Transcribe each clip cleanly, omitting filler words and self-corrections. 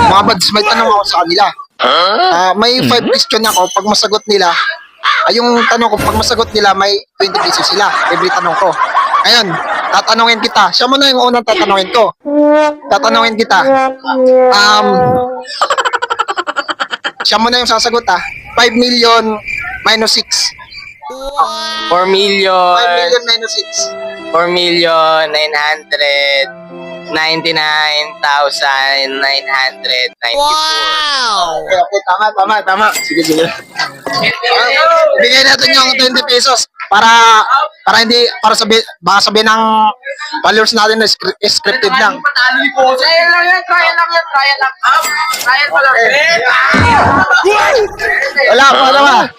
Mga buds, may tanong ako sa kanila. May 5 question ako. Pag masagot nila, yung tanong ko, pag masagot nila, may 20 pesos sila. Every tanong ko. Ngayon, tatanungin kita. Siya muna yung unang tatanungin ko. Tatanungin kita. Siya muna yung sasagot 5 million minus 6. 4 million, 5 million minus 6. 4 million, 999,994. Okay, okay, tama. Sige. Bigyan natin yung 20 pesos para baka sabihin ng followers natin na scripted lang. Trial lang. Trial pa lang. Wala.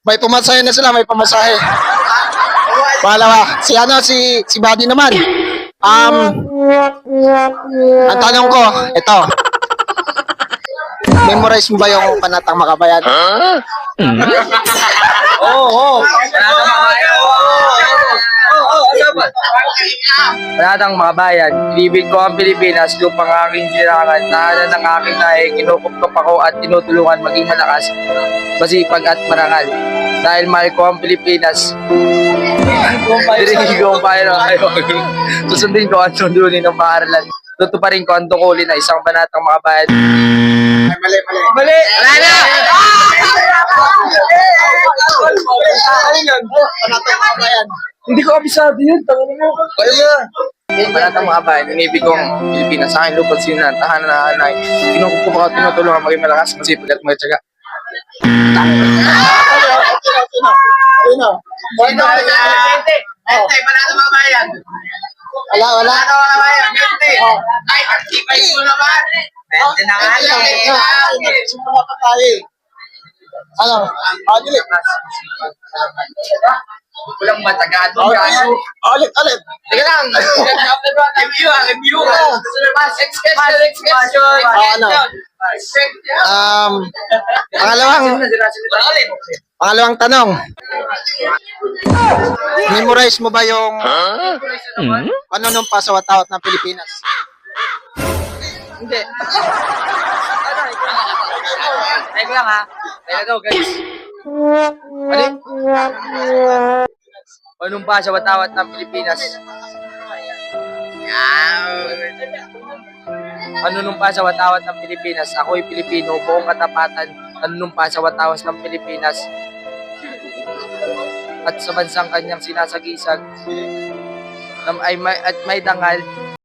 May pumasahe na sila, may pamasahe. Pangalawa, si Buddy naman. Ang tanong ko, ito. Memorize mo ba yung Panatang Makabayan? Oo. Panatang Makabayan, ibig ko ang Pilipinas, lupang aking silangan, tahanan ng aking naing, kinukupkop ako at tinutulungan maging malakas, masipag at marangal. Dahil mahal ko ang Pilipinas, dirinig ko ang payo ng ayogin. Susundin ko ang tundunin ng paaralan. Tutuparin ko ang tungkulin na isang Panatang Makabayan. Mali. Wala na! Ano yun? Panatang Makabayan. Hindi ko abisado yun. Tangan mo. Panatang Makabayan, inibig kong Pilipinas sa akin lupang sinan, tahanan na anay. Kinukupkop ako, tinutulungan maging malakas, masipag at matyaga. Sino? Panatang Makabayan. Wala. Panatang Makabayan, 20. Ay, pag-ibay ko naman. 20 na nga lang eh. Ano? Dili. Walang matagado. Ulit. Teka lang. Review. Next question. Pangalawang tanong. Memorize mo ba yung panunumpa sa watawat ng Pilipinas? Hindi. Teka lang ha. Teka daw guys. Anong pa sa watawat ng Pilipinas? Ano nung pa sa watawat ng Pilipinas? Ako'y Pilipino, buong katapatan. Ano nung pa sa watawat ng Pilipinas? At sa bansang kanyang sinasagisag, at may dangal,